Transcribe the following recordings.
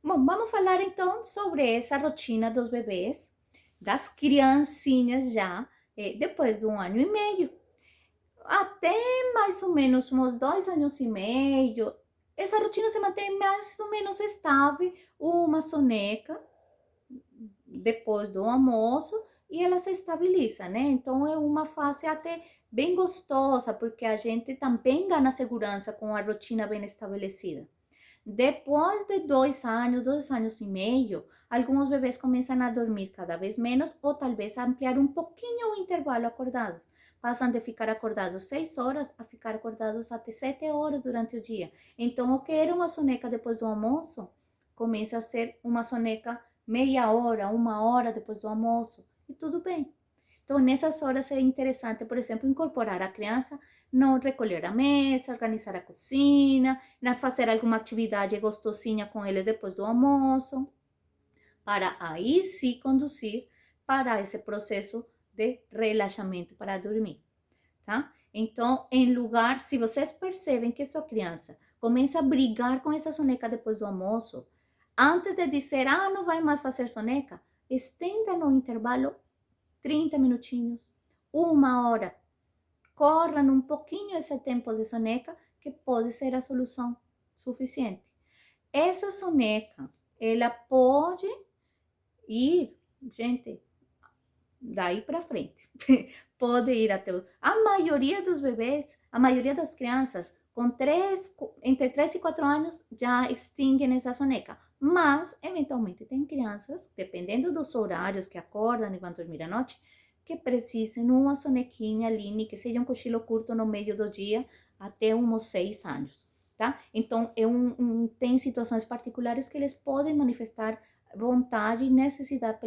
Bom, vamos falar então sobre essa rotina dos bebês, das criancinhas já, depois de 1 ano e meio, até mais ou menos uns 2 anos e meio. Essa rotina se mantém mais ou menos estável, uma soneca depois do almoço e ela se estabiliza, né? Então é uma fase até bem gostosa, porque a gente também ganha segurança com a rotina bem estabelecida. Depois de 2 anos, 2 anos e meio, alguns bebês começam a dormir cada vez menos ou talvez ampliar um pouquinho o intervalo acordados. Passam de ficar acordados 6 horas a ficar acordados até 7 horas durante o dia. Então, o que era uma soneca depois do almoço começa a ser uma soneca meia hora, 1 hora depois do almoço. E tudo bem. Então, nessas horas é interessante, por exemplo, incorporar a criança no recolher a mesa, organizar a cozinha, na fazer alguma atividade gostosinha com eles depois do almoço, para aí sim conduzir para esse processo de relaxamento para dormir, tá? Então, em lugar, se vocês percebem que sua criança começa a brigar com essa soneca depois do almoço, antes de dizer, não vai mais fazer soneca, estenda no intervalo 30 minutinhos, 1 hora. Corram um pouquinho esse tempo de soneca, que pode ser a solução suficiente. Essa soneca, ela pode ir, gente, daí para frente. Pode ir até a maioria dos bebês, a maioria das crianças, entre 3 e 4 anos, já extinguem essa soneca. Mas, eventualmente, tem crianças, dependendo dos horários que acordam e vão dormir à noite, que precisem uma sonequinha ali, que seja um cochilo curto no meio do dia, até uns 6 anos, tá? Então, tem situações particulares que eles podem manifestar vontade e necessidade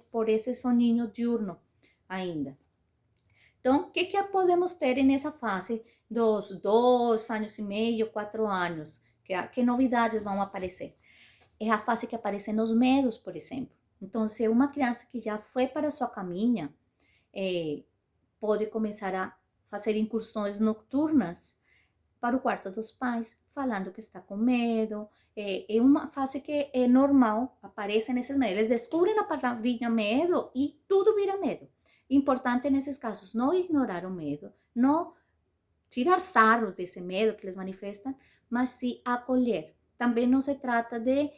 por esse soninho diurno ainda. Então, o que podemos ter nessa fase dos 2 anos e meio, 4 anos? Que novidades vão aparecer? É a fase que aparecem os medos, por exemplo. Então, se uma criança que já foi para sua caminha, pode começar a fazer incursões noturnas para o quarto dos pais, falando que está com medo. É uma fase que é normal, aparece nesses medos. Eles descobrem a palavrinha medo e tudo vira medo. Importante nesses casos não ignorar o medo, não tirar sarro desse medo que eles manifestam, mas sim acolher. Também não se trata de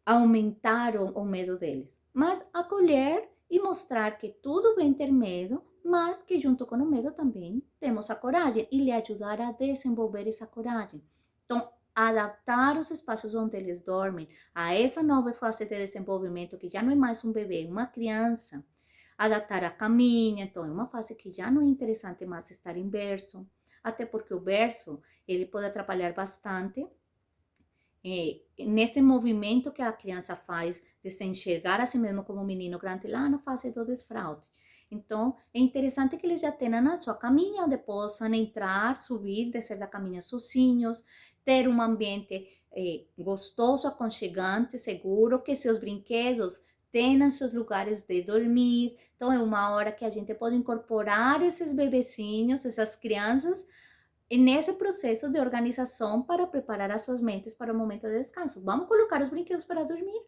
aumentar o medo deles, mas acolher e mostrar que tudo bem ter medo, mas que junto com o medo também temos a coragem e lhe ajudar a desenvolver essa coragem. Então, adaptar os espaços onde eles dormem a essa nova fase de desenvolvimento, que já não é mais um bebê, é uma criança. Adaptar a caminha, então é uma fase que já não é interessante mais estar em berço, até porque o berço ele pode atrapalhar bastante nesse movimento que a criança faz de se enxergar a si mesmo como um menino grande lá na fase do desfraude. Então, é interessante que eles já tenham a sua caminha, onde possam entrar, subir, descer da caminha sozinhos, ter um ambiente gostoso, aconchegante, seguro, que seus brinquedos tenham seus lugares de dormir. Então, é uma hora que a gente pode incorporar esses bebecinhos, essas crianças, e nesse processo de organização para preparar as suas mentes para o momento de descanso. Vamos colocar os brinquedos para dormir,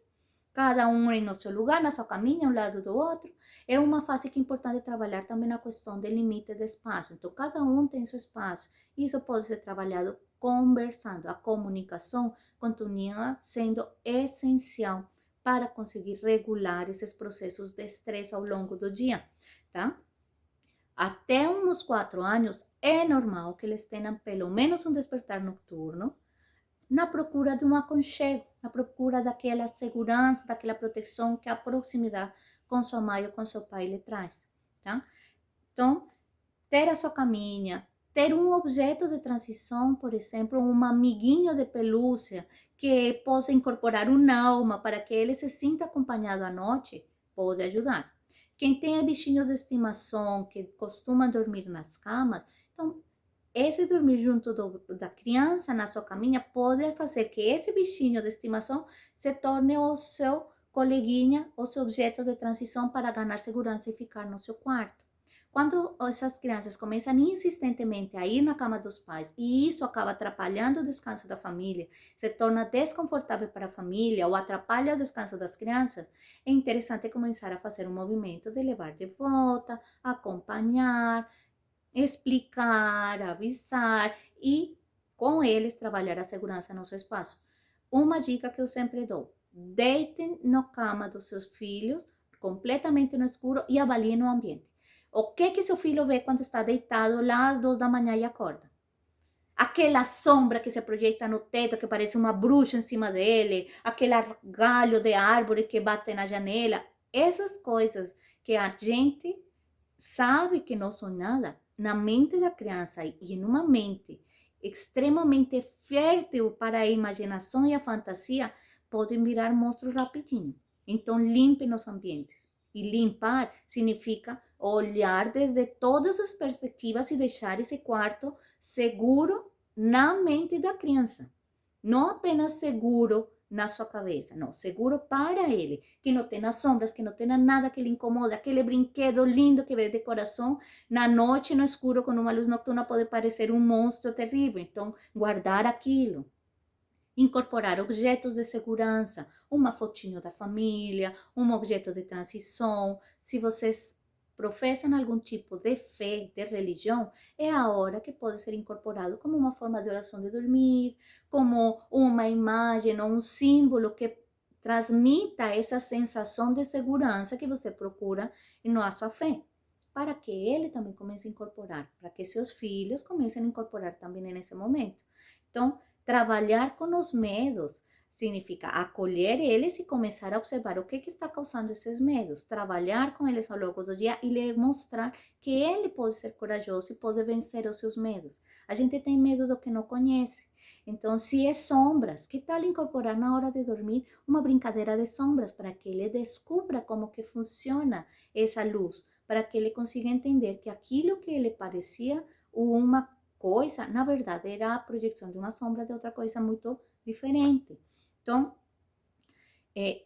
cada um em seu lugar, na sua caminha, um lado do outro. É uma fase que é importante trabalhar também na questão de limite de espaço. Então, cada um tem seu espaço. Isso pode ser trabalhado conversando. A comunicação continua sendo essencial para conseguir regular esses processos de estresse ao longo do dia, tá? Até uns 4 anos, é normal que eles tenham pelo menos um despertar noturno na procura de um aconchego, na procura daquela segurança, daquela proteção que a proximidade com sua mãe ou com seu pai lhe traz, tá? Então, ter a sua caminha, ter um objeto de transição, por exemplo, um amiguinho de pelúcia que possa incorporar um alma para que ele se sinta acompanhado à noite, pode ajudar. Quem tem bichinhos de estimação, que costuma dormir nas camas, então, esse dormir junto da criança na sua caminha pode fazer que esse bichinho de estimação se torne o seu coleguinha, o seu objeto de transição para ganhar segurança e ficar no seu quarto. Quando essas crianças começam insistentemente a ir na cama dos pais e isso acaba atrapalhando o descanso da família, se torna desconfortável para a família ou atrapalha o descanso das crianças, é interessante começar a fazer um movimento de levar de volta, acompanhar, explicar, avisar e com eles trabalhar a segurança no seu espaço. Uma dica que eu sempre dou: deitem na cama dos seus filhos, completamente no escuro, e avaliem o ambiente. O que seu filho vê quando está deitado lá às 2 da manhã e acorda? Aquela sombra que se projeta no teto, que parece uma bruxa em cima dele, aquele galho de árvore que bate na janela. Essas coisas que a gente sabe que não são nada, na mente da criança e em uma mente extremamente fértil para a imaginação e a fantasia, podem virar monstros rapidinho. Então, limpe nos ambientes. E limpar significa olhar desde todas as perspectivas e deixar esse quarto seguro na mente da criança. Não apenas seguro na sua cabeça, não, seguro para ele, que não tenha sombras, que não tenha nada que lhe incomoda, aquele brinquedo lindo que vê de coração, na noite no escuro com uma luz noturna pode parecer um monstro terrível, então guardar aquilo. Incorporar objetos de segurança, uma fotinho da família, um objeto de transição. Se vocês professam algum tipo de fé, de religião, é a hora que pode ser incorporado como uma forma de oração de dormir, como uma imagem ou um símbolo que transmita essa sensação de segurança que você procura na sua fé, para que ele também comece a incorporar, para que seus filhos comecem a incorporar também nesse momento. Então, trabalhar com os medos significa acolher eles e começar a observar o que está causando esses medos, trabalhar com eles ao longo do dia e lhe mostrar que ele pode ser corajoso e pode vencer os seus medos. A gente tem medo do que não conhece. Então, se é sombras, que tal incorporar na hora de dormir uma brincadeira de sombras para que ele descubra como que funciona essa luz, para que ele consiga entender que aquilo que ele parecia uma coisa, na verdade, era a projeção de uma sombra de outra coisa muito diferente. Então,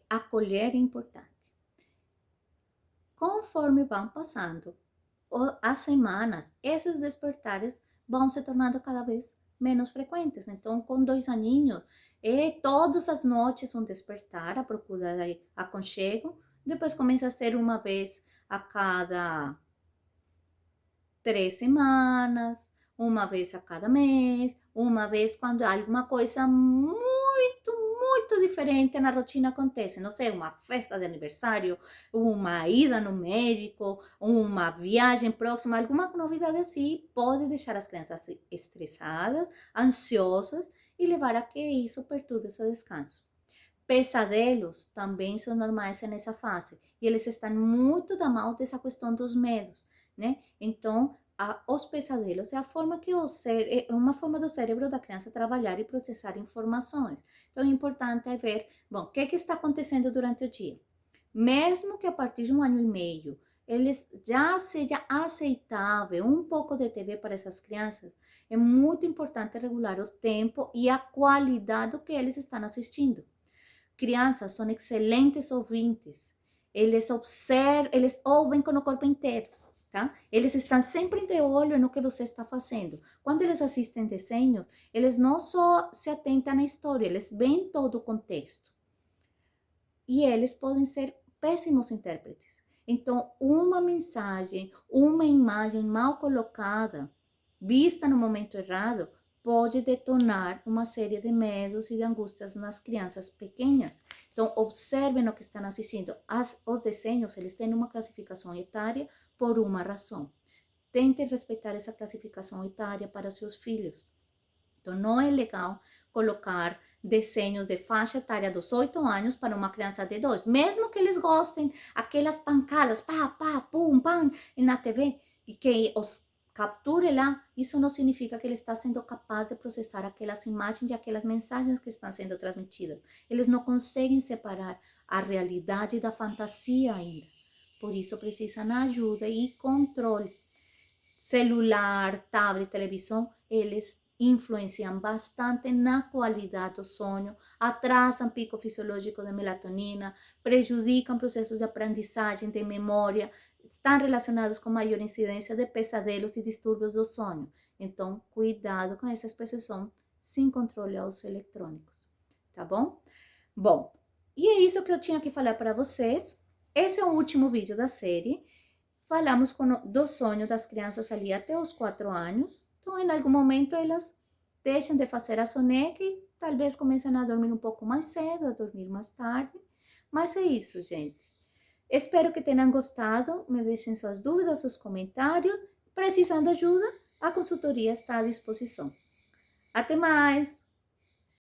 acolher é importante. Conforme vão passando as semanas, esses despertares vão se tornando cada vez menos frequentes. Então, com 2 aninhos, todas as noites um despertar à procura de aconchego. Depois começa a ser uma vez a cada 3 semanas, uma vez a cada mês, uma vez quando alguma coisa muito diferente na rotina acontece. Não sei, uma festa de aniversário, uma ida no médico, uma viagem próxima, alguma novidade assim pode deixar as crianças estressadas, ansiosas e levar a que isso perturbe o seu descanso. Pesadelos também são normais nessa fase e eles estão muito da mão dessa questão dos medos, né? Então, os pesadelos é a forma que é uma forma do cérebro da criança trabalhar e processar informações. Então, o importante é ver, bom, o que está acontecendo durante o dia. Mesmo que a partir de 1 ano e meio eles já seja aceitável um pouco de TV para essas crianças, é muito importante regular o tempo e a qualidade do que eles estão assistindo. Crianças são excelentes ouvintes. Eles observam, eles ouvem com o corpo inteiro, tá? Eles estão sempre de olho no que você está fazendo. Quando eles assistem desenhos, eles não só se atentam na história, eles veem todo o contexto. E eles podem ser péssimos intérpretes. Então, uma mensagem, uma imagem mal colocada, vista no momento errado, pode detonar uma série de medos e de angústias nas crianças pequenas. Então, observem o que estão assistindo. Os desenhos, eles têm uma classificação etária por uma razão. Tentem respeitar essa classificação etária para seus filhos. Então, não é legal colocar desenhos de faixa etária dos 8 anos para uma criança de 2, mesmo que eles gostem aquelas pancadas, pá, pá, pum, pam, na TV, e que os capture lá, isso não significa que ele está sendo capaz de processar aquelas imagens e aquelas mensagens que estão sendo transmitidas. Eles não conseguem separar a realidade da fantasia ainda. Por isso precisam de ajuda e controle. Celular, tablet, televisão, eles influenciam bastante na qualidade do sono, atrasam pico fisiológico de melatonina, prejudicam processos de aprendizagem, de memória, estão relacionados com maior incidência de pesadelos e distúrbios do sono. Então, cuidado com essa exposição sem controle aos eletrônicos, tá bom? Bom, e é isso que eu tinha que falar para vocês. Esse é o último vídeo da série. Falamos do sonho das crianças ali até os 4 anos. Então, em algum momento, elas deixam de fazer a soneca e talvez comecem a dormir um pouco mais cedo, a dormir mais tarde. Mas é isso, gente. Espero que tenham gostado. Me deixem suas dúvidas, seus comentários. Precisando de ajuda, a consultoria está à disposição. Até mais!